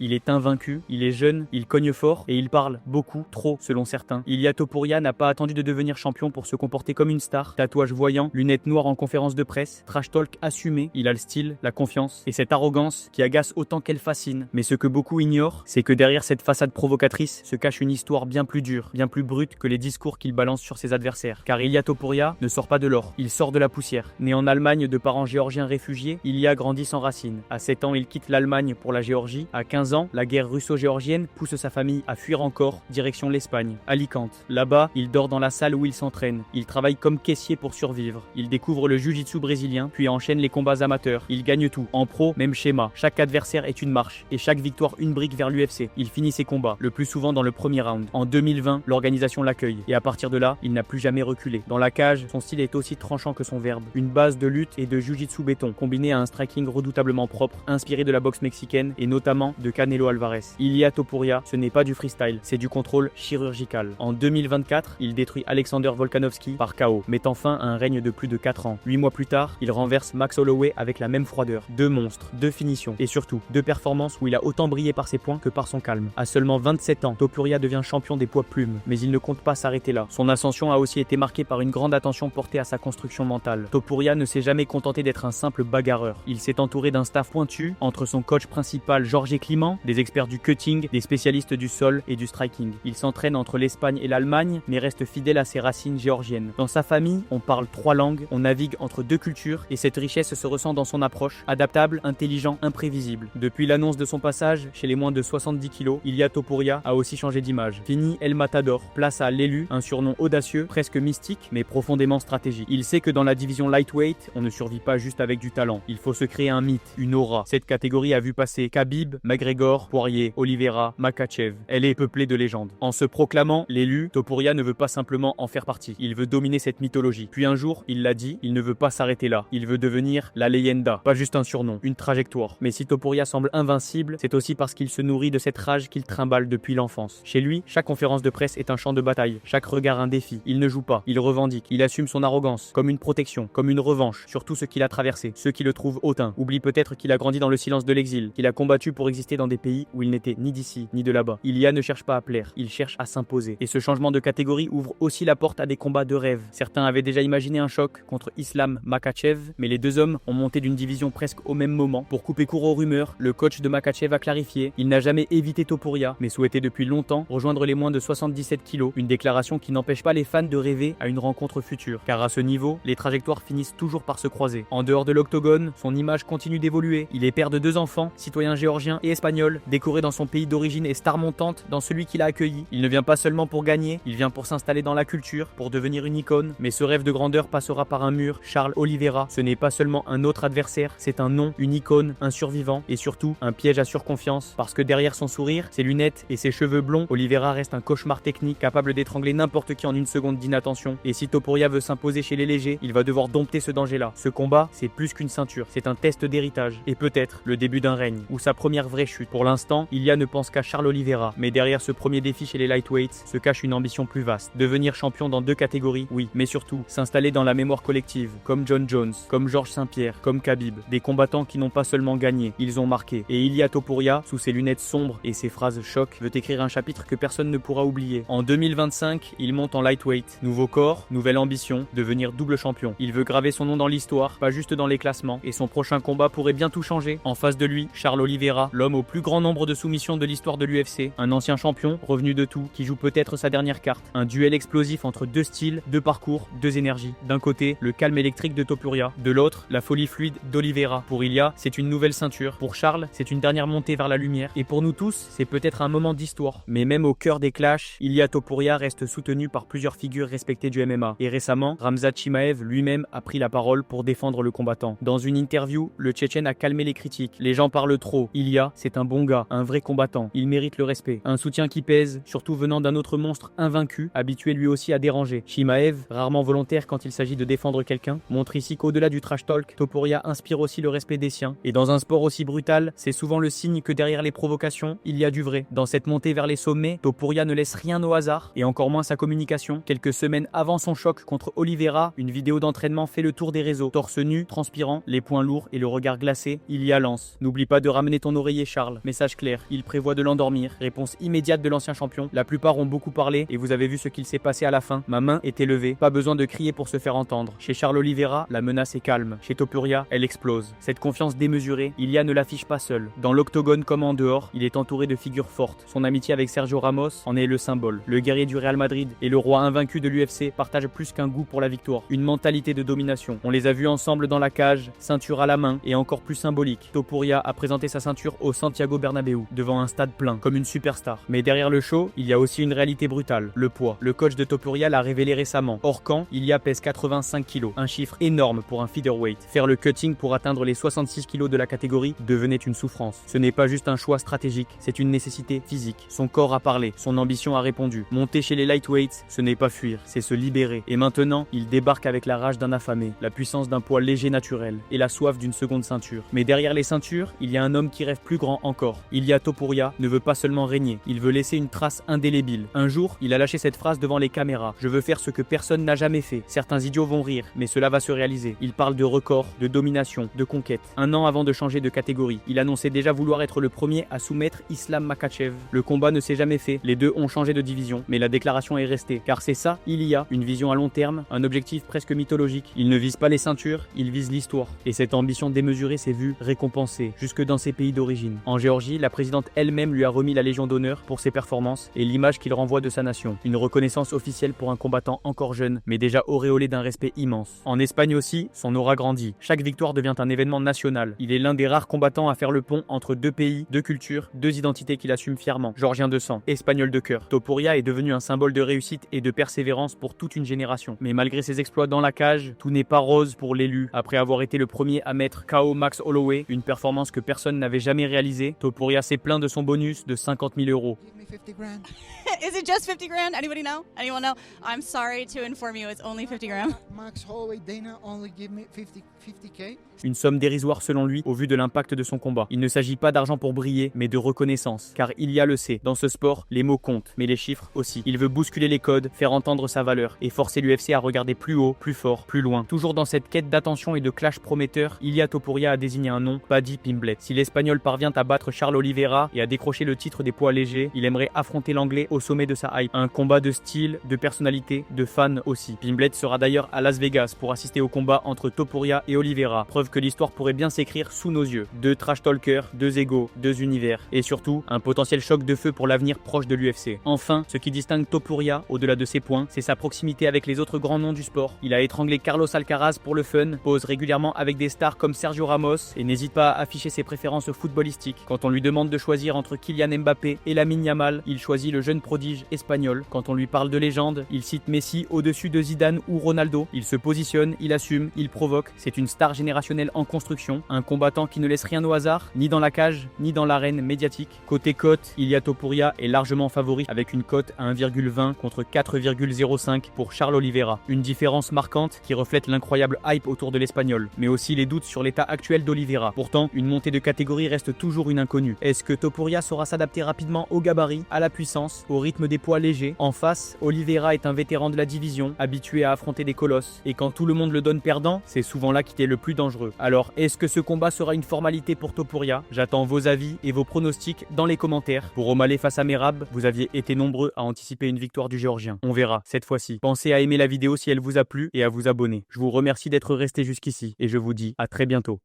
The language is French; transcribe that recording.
Il est invaincu, il est jeune, il cogne fort et il parle beaucoup, trop selon certains. Ilia Topuria n'a pas attendu de devenir champion pour se comporter comme une star. Tatouage voyant, lunettes noires en conférence de presse, trash talk assumé. Il a le style, la confiance et cette arrogance qui agace autant qu'elle fascine. Mais ce que beaucoup ignorent, c'est que derrière cette façade provocatrice se cache une histoire bien plus dure, bien plus brute que les discours qu'il balance sur ses adversaires. Car Ilia Topuria ne sort pas de l'or, il sort de la poussière. Né en Allemagne de parents géorgiens réfugiés, Ilia grandit sans racines. À 7 ans, il quitte l'Allemagne pour la Géorgie. À 15 ans, la guerre russo-géorgienne pousse sa famille à fuir encore, direction l'Espagne, Alicante. Là-bas, il dort dans la salle où il s'entraîne. Il travaille comme caissier pour survivre. Il découvre le jiu-jitsu brésilien, puis enchaîne les combats amateurs. Il gagne tout. En pro, même schéma. Chaque adversaire est une marche, et chaque victoire une brique vers l'UFC. Il finit ses combats, le plus souvent dans le premier round. En 2020, l'organisation l'accueille, et à partir de là, il n'a plus jamais reculé. Dans la cage, son style est aussi tranchant que son verbe. Une base de lutte et de jiu-jitsu béton, combinée à un striking redoutablement propre, inspiré de la boxe mexicaine, et notamment de Canelo Alvarez. Ilia Topuria, ce n'est pas du freestyle, c'est du contrôle chirurgical. En 2024, il détruit Alexander Volkanovski par KO, mettant fin à un règne de plus de 4 ans. 8 mois plus tard, il renverse Max Holloway avec la même froideur. 2 monstres, 2 finitions, et surtout, 2 performances où il a autant brillé par ses points que par son calme. À seulement 27 ans, Topuria devient champion des poids plumes, mais il ne compte pas s'arrêter là. Son ascension a aussi été marquée par une grande attention portée à sa construction mentale. Topuria ne s'est jamais contenté d'être un simple bagarreur. Il s'est entouré d'un staff pointu, entre son coach principal Jorge Climent, des experts du cutting, des spécialistes du sol et du striking. Il s'entraîne entre l'Espagne et l'Allemagne, mais reste fidèle à ses racines géorgiennes. Dans sa famille, on parle 3 langues, on navigue entre 2 cultures, et cette richesse se ressent dans son approche, adaptable, intelligent, imprévisible. Depuis l'annonce de son passage chez les moins de 70 kg, Ilia Topuria a aussi changé d'image. Fini El Matador, place à l'élu, un surnom audacieux, presque mystique, mais profondément stratégique. Il sait que dans la division lightweight, on ne survit pas juste avec du talent. Il faut se créer un mythe, une aura. Cette catégorie a vu passer Khabib, McGregor, Poirier, Oliveira, Makhachev. Elle est peuplée de légendes. En se proclamant l'élu, Topuria ne veut pas simplement en faire partie. Il veut dominer cette mythologie. Puis un jour, il l'a dit, il ne veut pas s'arrêter là. Il veut devenir la leyenda. Pas juste un surnom, une trajectoire. Mais si Topuria semble invincible, c'est aussi parce qu'il se nourrit de cette rage qu'il trimballe depuis l'enfance. Chez lui, chaque conférence de presse est un champ de bataille. Chaque regard un défi. Il ne joue pas, il revendique. Il assume son arrogance, comme une protection, comme une revanche sur tout ce qu'il a traversé. Ceux qui le trouvent hautain oublient peut-être qu'il a grandi dans le silence de l'exil, qu'il a combattu pour exister dans des pays où il n'était ni d'ici, ni de là-bas. Ilia ne cherche pas à plaire, il cherche à s'imposer. Et ce changement de catégorie ouvre aussi la porte à des combats de rêve. Certains avaient déjà imaginé un choc contre Islam Makhachev, mais les deux hommes ont monté d'une division presque au même moment. Pour couper court aux rumeurs, le coach de Makhachev a clarifié, il n'a jamais évité Topuria, mais souhaitait depuis longtemps rejoindre les moins de 77 kg, une déclaration qui n'empêche pas les fans de rêver à une rencontre future. Car à ce niveau, les trajectoires finissent toujours par se croiser. En dehors de l'octogone, son image continue d'évoluer. Il est père de 2 enfants, citoyen géorgien et espagnol, décoré dans son pays d'origine et star montante dans celui qu'il a accueilli. Il ne vient pas seulement pour gagner, il vient pour s'installer dans la culture, pour devenir une icône. Mais ce rêve de grandeur passera par un mur. Charles Oliveira, ce n'est pas seulement un autre adversaire, c'est un nom, une icône, un survivant et surtout un piège à surconfiance. Parce que derrière son sourire, ses lunettes et ses cheveux blonds, Oliveira reste un cauchemar technique capable d'étrangler n'importe qui en une seconde d'inattention. Et si Topuria veut s'imposer chez les légers, il va devoir dompter ce danger-là. Ce combat, c'est plus qu'une ceinture, c'est un test d'héritage et peut-être le début d'un règne ou sa première vraie chute. Pour l'instant, Ilia ne pense qu'à Charles Oliveira, mais derrière ce premier défi chez les lightweights se cache une ambition plus vaste. Devenir champion dans 2 catégories, oui, mais surtout s'installer dans la mémoire collective, comme John Jones, comme Georges Saint-Pierre, comme Khabib, des combattants qui n'ont pas seulement gagné, ils ont marqué. Et Ilia Topuria, sous ses lunettes sombres et ses phrases choc, veut écrire un chapitre que personne ne pourra oublier. En 2025, il monte en lightweight, nouveau corps, nouvelle ambition, devenir double champion. Il veut graver son nom dans l'histoire, pas juste dans les classements, et son prochain combat pourrait bien tout changer. En face de lui, Charles Oliveira, l'homme au plus grand nombre de soumissions de l'histoire de l'UFC, un ancien champion, revenu de tout, qui joue peut-être sa dernière carte. Un duel explosif entre 2 styles, 2 parcours, 2 énergies. D'un côté, le calme électrique de Topuria, de l'autre, la folie fluide d'Oliveira. Pour Ilia, c'est une nouvelle ceinture. Pour Charles, c'est une dernière montée vers la lumière. Et pour nous tous, c'est peut-être un moment d'histoire. Mais même au cœur des clashs, Ilia Topuria reste soutenu par plusieurs figures respectées du MMA. Et récemment, Khamzat Chimaev lui-même a pris la parole pour défendre le combattant. Dans une interview, le Tchétchène a calmé les critiques. Les gens parlent trop. Ilia, c'est un bon gars, un vrai combattant. Il mérite le respect. Un soutien qui pèse, surtout venant d'un autre monstre invaincu, habitué lui aussi à déranger. Chimaev, rarement volontaire quand il s'agit de défendre quelqu'un, montre ici qu'au-delà du trash talk, Topuria inspire aussi le respect des siens. Et dans un sport aussi brutal, c'est souvent le signe que derrière les provocations, il y a du vrai. Dans cette montée vers les sommets, Topuria ne laisse rien au hasard, et encore moins sa communication. Quelques semaines avant son choc contre Oliveira, une vidéo d'entraînement fait le tour des réseaux. Torse nu, transpirant, les poings lourds et le regard glacé, Ilia lance. N'oublie pas de ramener ton oreiller, Charles. parle. Message clair, il prévoit de l'endormir. Réponse immédiate de l'ancien champion. La plupart ont beaucoup parlé et vous avez vu ce qu'il s'est passé à la fin. Ma main était levée, pas besoin de crier pour se faire entendre. Chez Charles Oliveira, la menace est calme. Chez Topuria, elle explose. Cette confiance démesurée, Ilia ne l'affiche pas seul. Dans l'octogone comme en dehors, il est entouré de figures fortes. Son amitié avec Sergio Ramos en est le symbole. Le guerrier du Real Madrid et le roi invaincu de l'UFC partagent plus qu'un goût pour la victoire. Une mentalité de domination. On les a vus ensemble dans la cage, ceinture à la main et encore plus symbolique. Topuria a présenté sa ceinture au Santiago Bernabéu, devant un stade plein, comme une superstar. Mais derrière le show, il y a aussi une réalité brutale, le poids. Le coach de Topuria l'a révélé récemment. Hors camp, Ilia pèse 85 kg, un chiffre énorme pour un featherweight. Faire le cutting pour atteindre les 66 kg de la catégorie devenait une souffrance. Ce n'est pas juste un choix stratégique, c'est une nécessité physique. Son corps a parlé, son ambition a répondu. Monter chez les lightweights, ce n'est pas fuir, c'est se libérer. Et maintenant, il débarque avec la rage d'un affamé, la puissance d'un poids léger naturel et la soif d'une seconde ceinture. Mais derrière les ceintures, il y a un homme qui rêve plus grand encore. Ilia Topuria ne veut pas seulement régner, il veut laisser une trace indélébile. Un jour, il a lâché cette phrase devant les caméras. Je veux faire ce que personne n'a jamais fait. Certains idiots vont rire, mais cela va se réaliser. Il parle de record, de domination, de conquête. Un an avant de changer de catégorie, il annonçait déjà vouloir être le premier à soumettre Islam Makhachev. Le combat ne s'est jamais fait, les deux ont changé de division, mais la déclaration est restée. Car c'est ça, Ilia, une vision à long terme, un objectif presque mythologique. Il ne vise pas les ceintures, il vise l'histoire. Et cette ambition démesurée s'est vue récompensée, jusque dans ses pays d'origine. En Géorgie, la présidente elle-même lui a remis la Légion d'honneur pour ses performances et l'image qu'il renvoie de sa nation. Une reconnaissance officielle pour un combattant encore jeune, mais déjà auréolé d'un respect immense. En Espagne aussi, son aura grandit. Chaque victoire devient un événement national. Il est l'un des rares combattants à faire le pont entre deux pays, deux cultures, deux identités qu'il assume fièrement. Géorgien de sang, espagnol de cœur. Topuria est devenu un symbole de réussite et de persévérance pour toute une génération. Mais malgré ses exploits dans la cage, tout n'est pas rose pour l'élu. Après avoir été le premier à mettre KO Max Holloway, une performance que personne n'avait jamais réalisée, Topuria s'est plaint de son bonus de 50 000 euros. Is it just 50 grand? Anybody know? Anyone know? I'm sorry to inform you, it's only 50 grand. Max Holloway, Dana only give me 50k. Une somme dérisoire selon lui au vu de l'impact de son combat. Il ne s'agit pas d'argent pour briller, mais de reconnaissance. Car Ilia le sait, dans ce sport, les mots comptent, mais les chiffres aussi. Il veut bousculer les codes, faire entendre sa valeur et forcer l'UFC à regarder plus haut, plus fort, plus loin. Toujours dans cette quête d'attention et de clash prometteur, Ilia Topuria a désigné un nom, Paddy Pimblett. Si l'Espagnol parvient à battre Charles Oliveira et à décrocher le titre des poids légers, il aimerait affronter l'Anglais au sommet de sa hype. Un combat de style, de personnalité, de fans aussi. Pimblett sera d'ailleurs à Las Vegas pour assister au combat entre Topuria et Oliveira. Preuve que l'histoire pourrait bien s'écrire sous nos yeux. Deux trash talkers, deux égos, deux univers. Et surtout, un potentiel choc de feu pour l'avenir proche de l'UFC. Enfin, ce qui distingue Topuria, au-delà de ses points, c'est sa proximité avec les autres grands noms du sport. Il a étranglé Carlos Alcaraz pour le fun, pose régulièrement avec des stars comme Sergio Ramos et n'hésite pas à afficher ses préférences footballistiques. Quand on lui demande de choisir entre Kylian Mbappé et Lamine Yamal, il choisit le jeune prodige espagnol. Quand on lui parle de légende, il cite Messi au-dessus de Zidane ou Ronaldo. Il se positionne, il assume, il provoque. C'est une star générationnelle en construction, un combattant qui ne laisse rien au hasard, ni dans la cage, ni dans l'arène médiatique. Côté cote, Ilia Topuria est largement favori avec une cote à 1,20 contre 4,05 pour Charles Oliveira. Une différence marquante qui reflète l'incroyable hype autour de l'Espagnol, mais aussi les doutes sur l'état actuel d'Oliveira. Pourtant, une montée de catégorie reste toujours une inconnue. Est-ce que Topuria saura s'adapter rapidement au gabarit, à la puissance, au rythme des poids légers? En face, Oliveira est un vétéran de la division, habitué à affronter des colosses. Et quand tout le monde le donne perdant, c'est souvent là qu'il est le plus dangereux. Alors, est-ce que ce combat sera une formalité pour Topuria? J'attends vos avis et vos pronostics dans les commentaires. Pour O'Malley face à Merab, vous aviez été nombreux à anticiper une victoire du Géorgien. On verra, cette fois-ci. Pensez à aimer la vidéo si elle vous a plu et à vous abonner. Je vous remercie d'être resté jusqu'ici et je vous dis à très bientôt.